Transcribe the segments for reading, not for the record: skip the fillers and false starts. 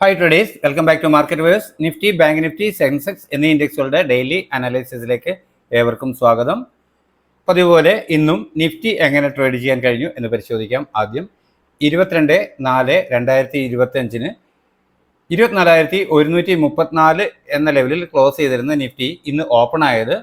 Hi traders, welcome back to Market Verse. Nifty, bank Nifty, Sensex എന്നീ ഇൻഡെക്സുകളുടെ daily അനാലിസിസിലേക്ക് ഏവർക്കും സ്വാഗതം. പതിവുപോലെ ഇന്നും നിഫ്റ്റി എങ്ങനെ ട്രേഡ് ചെയ്യാൻ കഴിഞ്ഞു എന്ന് പരിശോധിക്കാം. ആദ്യം 22/4/2025 24,134 എന്ന ലെവലിൽ ക്ലോസ് ചെയ്തിരുന്ന നിഫ്റ്റി ഇന്ന് ഓപ്പൺ ആയത്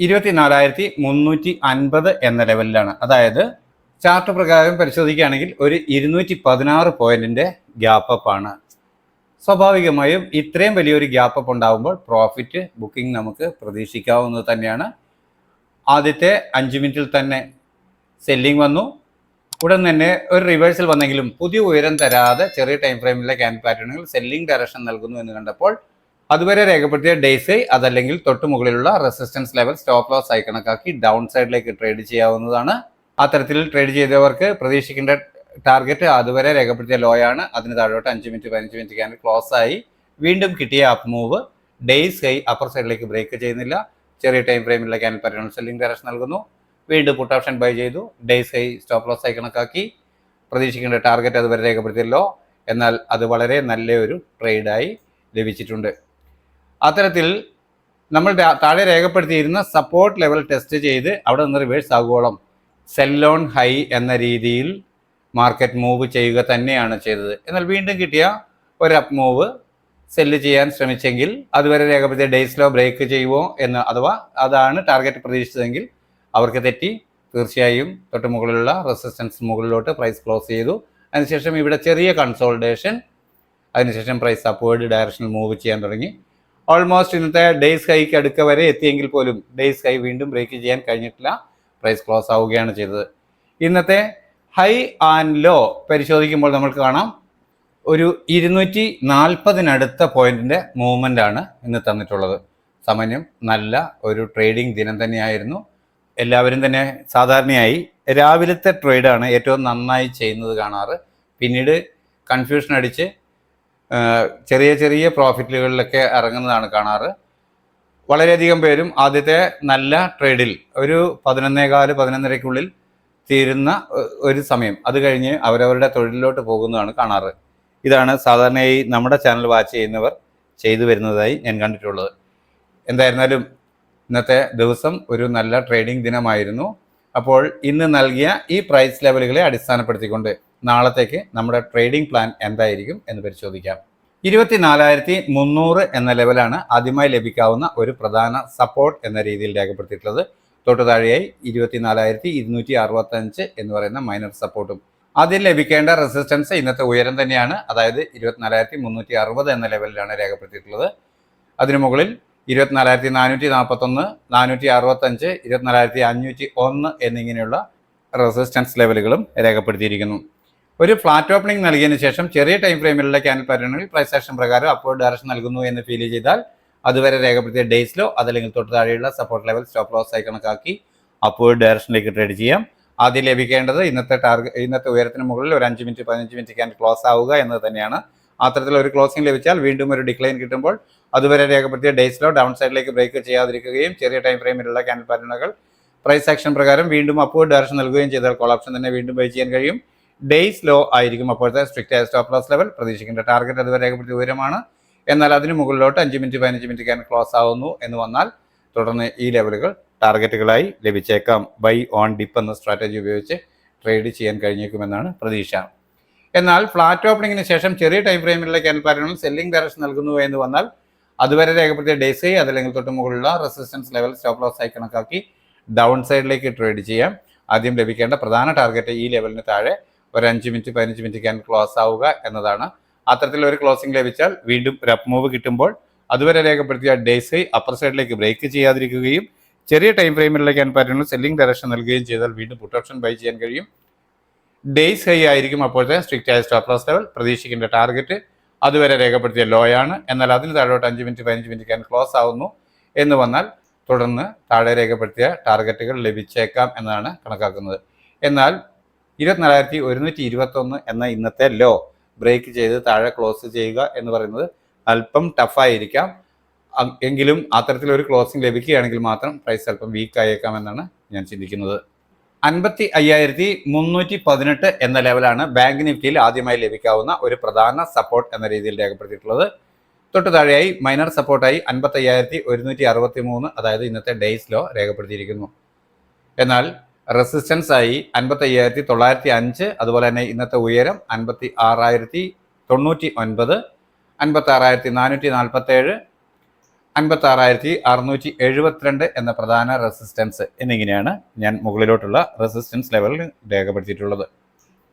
24,350 എന്ന ലെവലിലാണ്. അതായത് ചാർട്ട് പ്രകാരം പരിശോധിക്കുകയാണെങ്കിൽ ഒരു 216 പോയിന്റിന്റെ ഗ്യാപ്പ് അപ്പ് ആണ്. സ്വാഭാവികമായും ഇത്രയും വലിയൊരു ഗ്യാപ്പ് അപ്പ് ഉണ്ടാകുമ്പോൾ പ്രോഫിറ്റ് ബുക്കിംഗ് നമുക്ക് പ്രതീക്ഷിക്കാവുന്നത് തന്നെയാണ്. ആദ്യത്തെ 5 മിനിറ്റിൽ തന്നെ സെല്ലിംഗ് വന്നു. ഉടൻ തന്നെ ഒരു റിവേഴ്സൽ വന്നെങ്കിലും പുതിയ ഉയരം തരാതെ ചെറിയ ടൈം ഫ്രെയിമിലെ ക്യാൻഡിൽ പാറ്റേണുകൾ സെല്ലിംഗ് ഡയറക്ഷൻ നൽകുന്നു എന്ന് കണ്ടപ്പോൾ അതുവരെ രേഖപ്പെടുത്തിയ ഡേയ്സ് അതല്ലെങ്കിൽ തൊട്ട് മുകളിലുള്ള റെസിസ്റ്റൻസ് ലെവൽ സ്റ്റോപ്പ് ലോസ് ആയി കണക്കാക്കി ഡൗൺ സൈഡിലേക്ക് ട്രേഡ് ചെയ്യാവുന്നതാണ്. അത്തരത്തിൽ ട്രേഡ് ചെയ്തവർക്ക് പ്രതീക്ഷിക്കേണ്ട ടാർഗറ്റ് അതുവരെ രേഖപ്പെടുത്തിയ ലോ ആണ്. അതിന് താഴോട്ട് 5 മിനിറ്റ് 15 മിനിറ്റ് ക്യാൻഡിൽ ക്ലോസ് ആയി വീണ്ടും കിട്ടിയ up move days high upper സൈഡിലേക്ക് ബ്രേക്ക് ചെയ്യുന്നില്ല. ചെറിയ ടൈം ഫ്രെയിമിലെ ക്യാൻഡിൽ പാറ്റേൺ സെല്ലിംഗ് ഡയറക്ഷൻ നൽകുന്നു. വീണ്ടും പുട്ട് ഓപ്ഷൻ ബൈ ചെയ്തു. ഡേയ്സ് ഹൈ സ്റ്റോപ്പ് ലോസ് ആയി കണക്കാക്കി പ്രതീക്ഷിക്കേണ്ട ടാർഗറ്റ് അതുവരെ രേഖപ്പെടുത്തിയല്ലോ. എന്നാൽ അത് വളരെ നല്ലൊരു ട്രേഡായി ലഭിച്ചിട്ടുണ്ട്. അത്തരത്തിൽ നമ്മൾ താഴെ രേഖപ്പെടുത്തിയിരുന്ന സപ്പോർട്ട് ലെവൽ ടെസ്റ്റ് ചെയ്ത് അവിടെ നിന്ന് റിവേഴ്സ് ആകുവോളം സെൽ ഓൺ ഹൈ എന്ന രീതിയിൽ മാർക്കറ്റ് മൂവ് ചെയ്യുക തന്നെയാണ് ചെയ്തത്. എന്നാൽ വീണ്ടും കിട്ടിയ ഒരു അപ്പ് മൂവ് സെല്ല് ചെയ്യാൻ ശ്രമിച്ചെങ്കിൽ അതുവരെ രേഖപ്പെടുത്തിയ ഡേയ്സ് ലോ ബ്രേക്ക് ചെയ്യുമോ എന്ന്, അഥവാ അതാണ് ടാർഗറ്റ് പ്രതീക്ഷിച്ചതെങ്കിൽ അവർക്ക് തെറ്റി. തീർച്ചയായും തൊട്ട് മുകളിലുള്ള റെസിസ്റ്റൻസ് മുകളിലോട്ട് പ്രൈസ് ക്ലോസ് ചെയ്തു. അതിനുശേഷം ഇവിടെ ചെറിയ കൺസോൾട്ടേഷൻ, അതിനുശേഷം പ്രൈസ് അപ്വേർഡ് ഡയറക്ഷനിൽ മൂവ് ചെയ്യാൻ തുടങ്ങി. ഓൾമോസ്റ്റ് ഇന്നത്തെ ഡേയ്സ് ഹൈക്ക് അടുക്ക വരെ എത്തിയെങ്കിൽ പോലും ഡേയ്സ് ഹൈ വീണ്ടും ബ്രേക്ക് ചെയ്യാൻ കഴിഞ്ഞിട്ടില്ല. പ്രൈസ് ക്ലോസ് ആവുകയാണ് ചെയ്തത്. ഇന്നത്തെ ഹൈ ആൻഡ് ലോ പരിശോധിക്കുമ്പോൾ നമുക്ക് കാണാം ഒരു 240 പോയിന്റിന്റെ മൂവ്മെന്റ് ആണ് ഇന്ന് തന്നിട്ടുള്ളത്. സാമാന്യം നല്ല ഒരു ട്രേഡിംഗ് ദിനം തന്നെയായിരുന്നു. എല്ലാവരും തന്നെ സാധാരണയായി രാവിലത്തെ ട്രേഡാണ് ഏറ്റവും നന്നായി ചെയ്യുന്നത് കാണാറ്. പിന്നീട് കൺഫ്യൂഷൻ അടിച്ച് ചെറിയ ചെറിയ പ്രോഫിറ്റുകളിലൊക്കെ ഇറങ്ങുന്നതാണ് കാണാറ്. വളരെയധികം പേരും ആദ്യത്തെ നല്ല ട്രേഡിൽ ഒരു 11:15-11:30 തീരുന്ന ഒരു സമയം അത് കഴിഞ്ഞ് അവരവരുടെ തൊഴിലിലോട്ട് പോകുന്നതാണ് കാണാറ്. ഇതാണ് സാധാരണയായി നമ്മുടെ ചാനൽ വാച്ച് ചെയ്യുന്നവർ ചെയ്തു വരുന്നതായി ഞാൻ കണ്ടിട്ടുള്ളത്. എന്തായിരുന്നാലും ഇന്നത്തെ ദിവസം ഒരു നല്ല ട്രേഡിംഗ് ദിനമായിരുന്നു. അപ്പോൾ ഇന്ന് നൽകിയ ഈ പ്രൈസ് ലെവലുകളെ അടിസ്ഥാനപ്പെടുത്തിക്കൊണ്ട് നാളത്തേക്ക് നമ്മുടെ ട്രേഡിംഗ് പ്ലാൻ എന്തായിരിക്കും എന്ന് പരിശോധിക്കാം. 24,300 എന്ന ലെവലാണ് ആദ്യമായി ലഭിക്കാവുന്ന ഒരു പ്രധാന സപ്പോർട്ട് എന്ന രീതിയിൽ രേഖപ്പെടുത്തിയിട്ടുള്ളത്. തൊട്ടു താഴെയായി 24,265 എന്ന് പറയുന്ന മൈനർ സപ്പോർട്ടും. അതിൽ ലഭിക്കേണ്ട റെസിസ്റ്റൻസ് ഇന്നത്തെ ഉയരം തന്നെയാണ്. അതായത് 24,360 എന്ന ലെവലിലാണ് രേഖപ്പെടുത്തിയിട്ടുള്ളത്. അതിനു മുകളിൽ 24,441, 465, 24,501 എന്നിങ്ങനെയുള്ള റെസിസ്റ്റൻസ് ലെവലുകളും രേഖപ്പെടുത്തിയിരിക്കുന്നു. ഒരു ഫ്ലാറ്റ് ഓപ്പണിംഗ് നൽകിയതിനു ശേഷം ചെറിയ ടൈം ഫ്രെയിമിലുള്ള ക്യാൻഡിൽ പാറ്റേണുകളിൽ പ്രൈസ് ആക്ഷൻ പ്രകാരം അപ്വേർഡ് ഡയറക്ഷൻ നൽകുന്നു എന്ന് ഫീൽ ചെയ്താൽ അതുവരെ രേഖപ്പെടുത്തിയ ഡേയ്സ് ലോ അതല്ലെങ്കിൽ തൊട്ട് താഴെയുള്ള സപ്പോർട്ട് ലെവൽ സ്റ്റോപ്പ് ലോസ് ആയി കണക്കാക്കി അപ്വേർഡ് ഡയറക്ഷനിലേക്ക് ട്രേഡ് ചെയ്യാം. ആദ്യം ലഭിക്കേണ്ടത് ഇന്നത്തെ ഉയരത്തിന് മുകളിൽ ഒരു 5 മിനിറ്റ് 15 മിനിറ്റ് ക്യാൻഡിൽ ക്ലോസ് ആവുക എന്നത് തന്നെയാണ്. അത്തരത്തിൽ ഒരു ക്ലോസിംഗ് ലഭിച്ചാൽ വീണ്ടും ഒരു ഡിക്ലൈൻ കിട്ടുമ്പോൾ അതുവരെ രേഖപ്പെടുത്തിയ ഡേയ്സ് ലോ ഡൗൺ സൈഡിലേക്ക് ബ്രേക്ക് ചെയ്യാതിരിക്കുകയും ചെറിയ ടൈം ഫ്രെയിമിലുള്ള ക്യാൻഡിൽ പാറ്റേണുകൾ പ്രൈസ് ആക്ഷൻ പ്രകാരം വീണ്ടും അപ്വേർഡ് ഡയറക്ഷൻ നൽകുകയും ചെയ്താൽ കോൾ ഓപ്ഷൻ തന്നെ വീണ്ടും ബൈ ചെയ്യാൻ കഴിയും. ഡേയ്സ് ലോ ആയിരിക്കും അപ്പോഴത്തെ സ്ട്രിക്റ്റ് ആയ സ്റ്റോപ്പ് ലോസ് ലെവൽ. പ്രതീക്ഷിക്കേണ്ട ടാർഗറ്റ് അതുവരെ രേഖപ്പെടുത്തിയ ഉയരമാണ്. എന്നാൽ അതിന് മുകളിലോട്ട് 5 മിനിറ്റ് 15 മിനിറ്റ് ക്യാൻഡിൽ ക്ലോസ് ആവുന്നു എന്ന് വന്നാൽ തുടർന്ന് ഈ ലെവലുകൾ ടാർഗറ്റുകളായി ലഭിച്ചേക്കാം. ബൈ ഓൺ ഡിപ്പ് എന്ന സ്ട്രാറ്റജി ഉപയോഗിച്ച് ട്രേഡ് ചെയ്യാൻ കഴിഞ്ഞേക്കുമെന്നാണ് പ്രതീക്ഷ. എന്നാൽ ഫ്ലാറ്റ് ഓപ്പണിങ്ങിന് ശേഷം ചെറിയ ടൈം ഫ്രെയിമിലുള്ള ക്യാൻഡിൽ പാറ്റേണുകൾ സെല്ലിംഗ് ഡയറക്ഷൻ നൽകുന്നു എന്ന് വന്നാൽ അതുവരെ രേഖപ്പെടുത്തിയ ഡേയ്സ് അതല്ലെങ്കിൽ തൊട്ട് മുകളിലുള്ള റെസിസ്റ്റൻസ് ലെവൽ സ്റ്റോപ്പ് ലോസ് ആയി കണക്കാക്കി ഡൗൺ സൈഡിലേക്ക് ട്രേഡ് ചെയ്യാം. ആദ്യം ലഭിക്കേണ്ട പ്രധാന ടാർഗറ്റ് ഈ ലെവലിന് താഴെ ഒരു 5 മിനിറ്റ് 15 മിനിറ്റ് ക്യാൻഡിൽ ക്ലോസ് ആവുക എന്നതാണ്. അത്തരത്തിൽ ഒരു ക്ലോസിംഗ് ലഭിച്ചാൽ വീണ്ടും ഒരു അപ്പ് മൂവ് കിട്ടുമ്പോൾ അതുവരെ രേഖപ്പെടുത്തിയ ഡേയ്സ് അപ്പർ സൈഡിലേക്ക് ബ്രേക്ക് ചെയ്യാതിരിക്കുകയും ചെറിയ ടൈം ഫ്രെയിമിലുള്ള ക്യാൻഡിൽ പാറ്റേണിൽ സെല്ലിംഗ് ഡയറക്ഷൻ നൽകുകയും ചെയ്താൽ വീണ്ടും പുട്ട് ഓപ്ഷൻ ബൈ ചെയ്യാൻ കഴിയും. ഡേയ്സ് ഹൈ ആയിരിക്കും അപ്പോഴത്തെ സ്ട്രിക്റ്റ് ആയ സ്റ്റോപ്പ് ലോസ് ലെവൽ. പ്രതീക്ഷിക്കേണ്ട ടാർഗറ്റ് അതുവരെ രേഖപ്പെടുത്തിയ ലോ ആണ്. എന്നാൽ അതിന് താഴോട്ട് 5 മിനിറ്റ് 15 മിനിറ്റ് ക്യാൻഡിൽ ക്ലോസ് ആവുന്നു എന്ന് വന്നാൽ തുടർന്ന് താഴെ രേഖപ്പെടുത്തിയ ടാർഗറ്റുകൾ ലഭിച്ചേക്കാം എന്നാണ് കണക്കാക്കുന്നത്. എന്നാൽ 24,121 എന്ന ഇന്നത്തെ ലോ ബ്രേക്ക് ചെയ്ത് താഴെ ക്ലോസ് ചെയ്യുക എന്ന് പറയുന്നത് അല്പം ടഫായിരിക്കാം. എങ്കിലും അത്തരത്തിലൊരു ക്ലോസിംഗ് ലഭിക്കുകയാണെങ്കിൽ മാത്രം പ്രൈസ് അല്പം വീക്ക് ആയേക്കാം എന്നാണ് ഞാൻ ചിന്തിക്കുന്നത്. 55,318 എന്ന ലെവലാണ് ബാങ്ക് നിഫ്റ്റിയിൽ ആദ്യമായി ലഭിക്കാവുന്ന ഒരു പ്രധാന സപ്പോർട്ട് എന്ന രീതിയിൽ രേഖപ്പെടുത്തിയിട്ടുള്ളത്. തൊട്ട് താഴെയായി മൈനർ സപ്പോർട്ടായി 55,163, അതായത് ഇന്നത്തെ ഡേയ്സ് ലോ രേഖപ്പെടുത്തിയിരിക്കുന്നു. എന്നാൽ റെസിസ്റ്റൻസ് ആയി 55,905, അതുപോലെ തന്നെ ഇന്നത്തെ ഉയരം 56,099, 56,447, 56,672 എന്ന പ്രധാന റെസിസ്റ്റൻസ് എന്നിങ്ങനെയാണ് ഞാൻ മുകളിലോട്ടുള്ള റെസിസ്റ്റൻസ് ലെവലിൽ രേഖപ്പെടുത്തിയിട്ടുള്ളത്.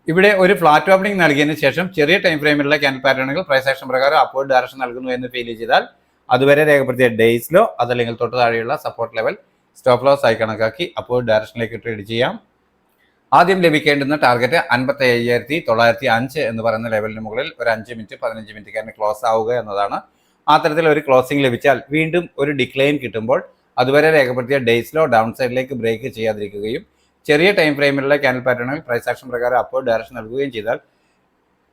ഇവിടെ ഒരു ഫ്ലാറ്റ് ഓപ്പണിംഗ് നൽകിയതിന് ശേഷം ചെറിയ ടൈം ഫ്രെയിമിലുള്ള ക്യാൻഡിൽ പാറ്റേണുകൾ പ്രൈസ് ആക്ഷൻ പ്രകാരം അപ്വേർഡ് ഡയറക്ഷൻ നൽകുന്നു എന്ന് ഫീൽ ചെയ്താൽ അതുവരെ രേഖപ്പെടുത്തിയ ഡേയ്സ് ലോ അതല്ലെങ്കിൽ തൊട്ട് താഴെയുള്ള സപ്പോർട്ട് ലെവൽ സ്റ്റോപ്പ് ലോസ് ആയി കണക്കാക്കി അപ്വേർഡ് ഡയറക്ഷനിലേക്ക് ട്രേഡ് ചെയ്യാം. ആദ്യം ലഭിക്കേണ്ടുന്ന ടാർഗറ്റ് 55,905 എന്ന് പറയുന്ന ലെവലിന് മുകളിൽ ഒരു 5 മിനിറ്റ് 15 മിനിറ്റ് ക്യാൻഡിൽ ക്ലോസ് ആവുക എന്നതാണ്. ആ തരത്തിൽ ഒരു ക്ലോസിംഗ് ലഭിച്ചാൽ വീണ്ടും ഒരു ഡിക്ലൈൻ കിട്ടുമ്പോൾ അതുവരെ രേഖപ്പെടുത്തിയ ഡേയ്സ് ലോ ഡൗൺ സൈഡിലേക്ക് ബ്രേക്ക് ചെയ്യാതിരിക്കുകയും ചെറിയ ടൈം ഫ്രെയിമിലുള്ള ക്യാൻഡിൽ പാറ്റേണുകൾ പ്രൈസ് ആക്ഷൻ പ്രകാരം അപ്വേർഡ് ഡയറക്ഷൻ നൽകുകയും ചെയ്താൽ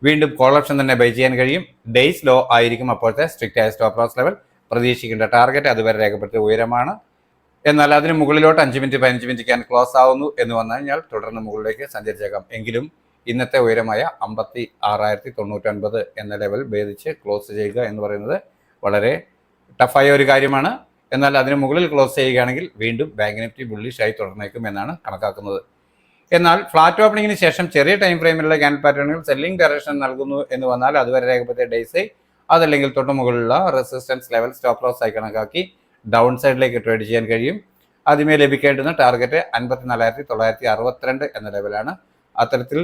വീണ്ടും കോൾ ഓപ്ഷൻ തന്നെ ബൈ ചെയ്യാൻ കഴിയും. ഡേയ്സ് ലോ ആയിരിക്കും അപ്പോഴത്തെ സ്ട്രിക്റ്റ് ആയ സ്റ്റോപ്പ് ലോസ് ലെവൽ. പ്രതീക്ഷിക്കേണ്ട ടാർഗറ്റ് അതുവരെ രേഖപ്പെടുത്തിയ ഉയരമാണ്. എന്നാൽ അതിന് മുകളിലോട്ട് 5 മിനിറ്റ് 15 മിനിറ്റ് ക്യാൻഡിൽ ക്ലോസ് ആവുന്നു എന്ന് വന്നു കഴിഞ്ഞാൽ തുടർന്ന് മുകളിലേക്ക് സഞ്ചരിച്ചേക്കാം. എങ്കിലും ഇന്നത്തെ ഉയരമായ 56,099 എന്ന ലെവൽ ഭേദിച്ച് ക്ലോസ് ചെയ്യുക എന്ന് പറയുന്നത് വളരെ ടഫായ ഒരു കാര്യമാണ്. എന്നാൽ അതിന് മുകളിൽ ക്ലോസ് ചെയ്യുകയാണെങ്കിൽ വീണ്ടും ബാങ്ക് നിഫ്റ്റി ബുള്ളിഷായി തുടർന്നേക്കും എന്നാണ് കണക്കാക്കുന്നത്. എന്നാൽ ഫ്ലാറ്റ് ഓപ്പണിംഗിന് ശേഷം ചെറിയ ടൈം ഫ്രെയിമിലുള്ള ക്യാൻഡിൽ പാറ്റേണുകൾ സെല്ലിംഗ് ഡയറക്ഷൻ നൽകുന്നു എന്ന് വന്നാൽ അതുവരെ രേഖപ്പെടുത്തിയ ഡേയ്സ് അതല്ലെങ്കിൽ തൊട്ട് മുകളിലുള്ള റെസിസ്റ്റൻസ് ലെവൽ സ്റ്റോപ്പ് ലോസ് ആയി കണക്കാക്കി ഡൗൺ സൈഡിലേക്ക് ട്രേഡ് ചെയ്യാൻ കഴിയും. ആദ്യമേ ലഭിക്കേണ്ടുന്ന ടാർഗറ്റ് 54,962 എന്ന ലെവലാണ്. അത്തരത്തിൽ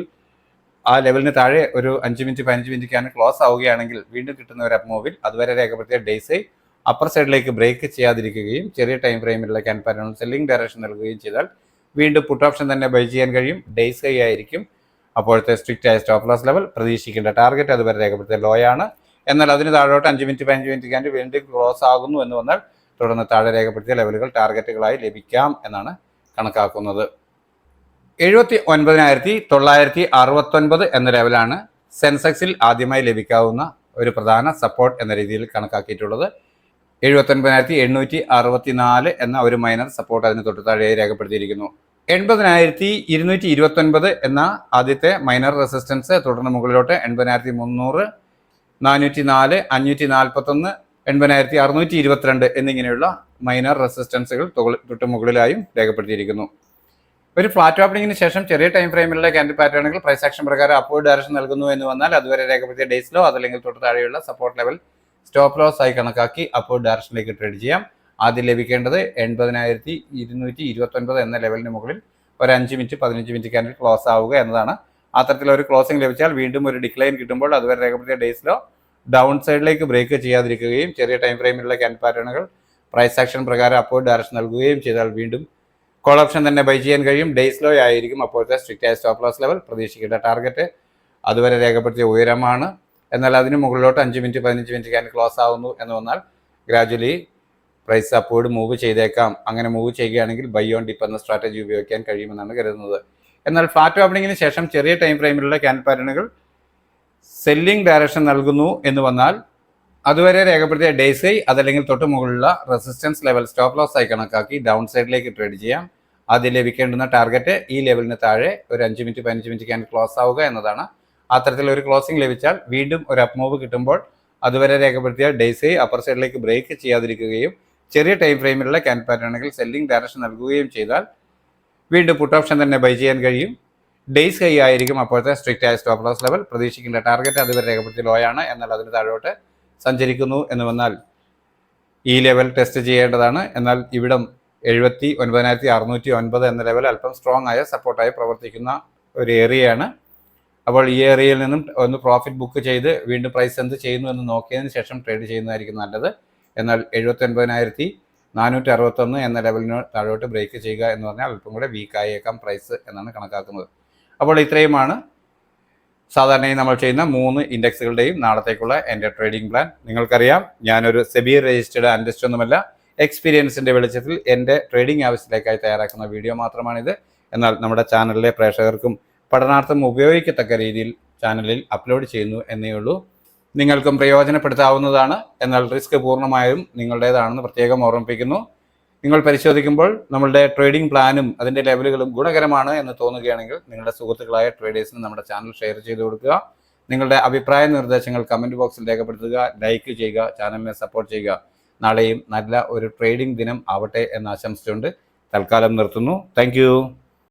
ആ ലെവലിന് താഴെ ഒരു 5 മിനിറ്റ് 15 മിനിറ്റ് ക്യാൻഡിൽ ക്ലോസ് ആവുകയാണെങ്കിൽ വീണ്ടും കിട്ടുന്ന ഒരു അപ്പ് മൂവിൽ അതുവരെ രേഖപ്പെടുത്തിയ ഡേയ്സ് അപ്പർ സൈഡിലേക്ക് ബ്രേക്ക് ചെയ്യാതിരിക്കുകയും ചെറിയ ടൈം ഫ്രെയിമിലുള്ള ക്യാൻഡിൽ പാറ്റേൺ സെല്ലിംഗ് ഡയറക്ഷൻ നൽകുകയും ചെയ്താൽ വീണ്ടും പുട്ട് ഓപ്ഷൻ തന്നെ ബൈ ചെയ്യാൻ കഴിയും. ഡേയ്സ് ഹൈ ആയിരിക്കും അപ്പോഴത്തെ സ്ട്രിക്റ്റ് ആയ സ്റ്റോപ്പ് ലോസ് ലെവൽ. പ്രതീക്ഷിക്കേണ്ട ടാർഗറ്റ് അതുവരെ രേഖപ്പെടുത്തിയ ലോ ആണ്. എന്നാൽ അതിന് താഴോട്ട് 5 മിനിറ്റ് 15 മിനിറ്റ് ക്യാൻഡിൽ വീണ്ടും ക്ലോസ് ആകുന്നു എന്ന് വന്നാൽ തുടർന്ന് താഴെ രേഖപ്പെടുത്തിയ ലെവലുകൾ ടാർഗറ്റുകളായി ലഭിക്കാം എന്നാണ് കണക്കാക്കുന്നത്. 79,969 എന്ന ലെവലാണ് സെൻസെക്സിൽ ആദ്യമായി ലഭിക്കാവുന്ന ഒരു പ്രധാന സപ്പോർട്ട് എന്ന രീതിയിൽ കണക്കാക്കിയിട്ടുള്ളത്. 79,864 എന്ന ഒരു മൈനർ സപ്പോർട്ട് അതിന് തൊട്ട് താഴെയായി രേഖപ്പെടുത്തിയിരിക്കുന്നു. 80,229 എന്ന ആദ്യത്തെ മൈനർ റെസിസ്റ്റൻസ് തുടർന്ന് മുകളിലോട്ട് 80,300, 404, 541, 80,622 എന്നിങ്ങനെയുള്ള മൈനർ റെസിസ്റ്റൻസുകൾ തൊട്ട് മുകളിലായും രേഖപ്പെടുത്തിയിരിക്കുന്നു. ഒരു ഫ്ലാറ്റ് ഓപ്പണിംഗിന് ശേഷം ചെറിയ ടൈം ഫ്രെയിമിലുള്ള ക്യാൻഡിൽ പാറ്റേണുകൾ പ്രൈസ് ആക്ഷൻ പ്രകാരം അപ്വേർഡ് ഡയറക്ഷൻ നൽകുന്നു എന്ന് വന്നാൽ അതുവരെ രേഖപ്പെടുത്തിയ ഡേയ്സ് ലോ അതല്ലെങ്കിൽ തൊട്ട് താഴെയുള്ള സപ്പോർട്ട് ലെവൽ സ്റ്റോപ്പ് ലോസ് ആയി കണക്കാക്കി അപ്വേർഡ് ഡയറക്ഷനിലേക്ക് ട്രേഡ് ചെയ്യാം. ആദ്യം ലഭിക്കേണ്ടത് 80,229 എന്ന ലെവലിന് മുകളിൽ ഒരു 5 മിനിറ്റ് 15 മിനിറ്റ് ക്യാൻഡിൽ ക്ലോസ് ആവുക എന്നതാണ്. അത്തരത്തിലൊരു ക്ലോസിംഗ് ലഭിച്ചാൽ വീണ്ടും ഒരു ഡിക്ലൈൻ കിട്ടുമ്പോൾ അതുവരെ രേഖപ്പെടുത്തിയ ഡേയ്സ് ലോ ഡൗൺ സൈഡിലേക്ക് ബ്രേക്ക് ചെയ്യാതിരിക്കുകയും ചെറിയ ടൈം ഫ്രെയിമിലുള്ള ക്യാൻഡിൽ പാറ്റേണുകൾ പ്രൈസ് ആക്ഷൻ പ്രകാരം അപ്വേർഡ് ഡയറക്ഷൻ നൽകുകയും ചെയ്താൽ വീണ്ടും കോൾ ഓപ്ഷൻ തന്നെ ബൈ ചെയ്യാൻ കഴിയും. ഡേയ്സ് ലോ ആയിരിക്കും അപ്പോഴത്തെ സ്ട്രിക്റ്റ് ആയ സ്റ്റോപ്പ് ലോസ് ലെവൽ. പ്രതീക്ഷിക്കേണ്ട ടാർഗറ്റ് അതുവരെ രേഖപ്പെടുത്തിയ ഉയരമാണ്. എന്നാൽ അതിന് മുകളിലോട്ട് 5 മിനിറ്റ് 15 മിനിറ്റ് ക്യാൻഡിൽ ക്ലോസ് ആവുന്നു എന്ന് വന്നാൽ ഗ്രാജുവലി പ്രൈസ് അപ്വേർഡ് മൂവ് ചെയ്തേക്കാം. അങ്ങനെ മൂവ് ചെയ്യുകയാണെങ്കിൽ ബൈ ഓൺ ഡിപ്പ് എന്ന സ്ട്രാറ്റജി ഉപയോഗിക്കാൻ കഴിയുമെന്നാണ് കരുതുന്നത്. എന്നാൽ ഫ്ലാറ്റ് ഓപ്പണിംഗിന് ശേഷം ചെറിയ ടൈം ഫ്രെയിമിലുള്ള ക്യാൻഡിൽ പാറ്റേണുകൾ സെല്ലിംഗ് ഡയറക്ഷൻ നൽകുന്നു എന്ന് വന്നാൽ അതുവരെ രേഖപ്പെടുത്തിയ ഡേയ്സ് അതല്ലെങ്കിൽ തൊട്ട് മുകളിലുള്ള റെസിസ്റ്റൻസ് ലെവൽ സ്റ്റോപ്പ് ലോസ് ആയി കണക്കാക്കി ഡൗൺ സൈഡിലേക്ക് ട്രേഡ് ചെയ്യാം. ആദ്യം ലഭിക്കേണ്ടുന്ന ടാർഗറ്റ് ഈ ലെവലിന് താഴെ ഒരു 5 മിനിറ്റ് 15 മിനിറ്റ് ക്യാൻഡിൽ ക്ലോസ് ആവുക എന്നതാണ്. അത്തരത്തിൽ ഒരു ക്ലോസിംഗ് ലഭിച്ചാൽ വീണ്ടും ഒരു അപ്പ് മൂവ് കിട്ടുമ്പോൾ അതുവരെ രേഖപ്പെടുത്തിയ ഡേയ്സ് അപ്പർ സൈഡിലേക്ക് ബ്രേക്ക് ചെയ്യാതിരിക്കുകയും ചെറിയ ടൈം ഫ്രെയിമിലുള്ള ക്യാൻഡിൽ പാറ്റേണുകൾ സെല്ലിംഗ് ഡയറക്ഷൻ നൽകുകയും ചെയ്താൽ വീണ്ടും പുട്ട് ഓപ്ഷൻ തന്നെ ബൈ ചെയ്യാൻ കഴിയും. ഡേയ്സ് ഹൈ ആയിരിക്കും അപ്പോഴത്തെ സ്ട്രിക്റ്റ് ആയ സ്റ്റോപ്പ് ലോസ് ലെവൽ. പ്രതീക്ഷിക്കേണ്ട ടാർഗറ്റ് അതുവരെ രേഖപ്പെടുത്തിയ ലോ ആണ്. എന്നാൽ അതിന് താഴോട്ട് സഞ്ചരിക്കുന്നു എന്ന് വന്നാൽ ഈ ലെവൽ ടെസ്റ്റ് ചെയ്യേണ്ടതാണ്. എന്നാൽ ഇവിടം 79,609 എന്ന ലെവൽ അല്പം സ്ട്രോങ് ആയ സപ്പോർട്ടായി പ്രവർത്തിക്കുന്ന ഒരു ഏരിയയാണ്. അപ്പോൾ ഈ ഏരിയയിൽ നിന്നും ഒന്ന് പ്രോഫിറ്റ് ബുക്ക് ചെയ്ത് വീണ്ടും പ്രൈസ് എന്ത് ചെയ്യുന്നു എന്ന് നോക്കിയതിന് ശേഷം ട്രേഡ് ചെയ്യുന്നതായിരിക്കും നല്ലത്. എന്നാൽ 79,461 എന്ന ലെവലിന് താഴോട്ട് ബ്രേക്ക് ചെയ്യുക എന്ന് പറഞ്ഞാൽ അല്പം കൂടെ വീക്ക് ആയേക്കാം പ്രൈസ് എന്നാണ് കണക്കാക്കുന്നത്. അപ്പോൾ ഇത്രയുമാണ് സാധാരണയായി നമ്മൾ ചെയ്യുന്ന 3 ഇൻഡെക്സുകളുടെയും നാളത്തേക്കുള്ള എൻ്റെ ട്രേഡിംഗ് പ്ലാൻ. നിങ്ങൾക്കറിയാം, ഞാനൊരു സെബി രജിസ്റ്റേർഡ് അനലിസ്റ്റ് ഒന്നുമല്ല. എക്സ്പീരിയൻസിൻ്റെ വെളിച്ചത്തിൽ എൻ്റെ ട്രേഡിംഗ് ആവശ്യത്തിലേക്കായി തയ്യാറാക്കുന്ന വീഡിയോ മാത്രമാണിത്. എന്നാൽ നമ്മുടെ ചാനലിലെ പ്രേക്ഷകർക്കും പഠനാർത്ഥം ഉപയോഗിക്കത്തക്ക രീതിയിൽ ചാനലിൽ അപ്ലോഡ് ചെയ്യുന്നു എന്നേ ഉള്ളൂ. നിങ്ങൾക്കും പ്രയോജനപ്പെടുത്താവുന്നതാണ്. എന്നാൽ റിസ്ക് പൂർണ്ണമായും നിങ്ങളുടേതാണെന്ന് പ്രത്യേകം ഓർമ്മിപ്പിക്കുന്നു. നിങ്ങൾ പരിശോധിക്കുമ്പോൾ നമ്മളുടെ ട്രേഡിംഗ് പ്ലാനും അതിൻ്റെ ലെവലുകളും ഗുണകരമാണ് എന്ന് തോന്നുകയാണെങ്കിൽ നിങ്ങളുടെ സുഹൃത്തുക്കളായ ട്രേഡേഴ്സിന് നമ്മുടെ ചാനൽ ഷെയർ ചെയ്ത് കൊടുക്കുക. നിങ്ങളുടെ അഭിപ്രായ നിർദ്ദേശങ്ങൾ കമൻറ്റ് ബോക്സിൽ രേഖപ്പെടുത്തുക, ലൈക്ക് ചെയ്യുക, ചാനലിനെ സപ്പോർട്ട് ചെയ്യുക. നാളെയും നല്ല ഒരു ട്രേഡിംഗ് ദിനം ആവട്ടെ എന്ന് ആശംസിച്ചുകൊണ്ട് തൽക്കാലം നിർത്തുന്നു. താങ്ക്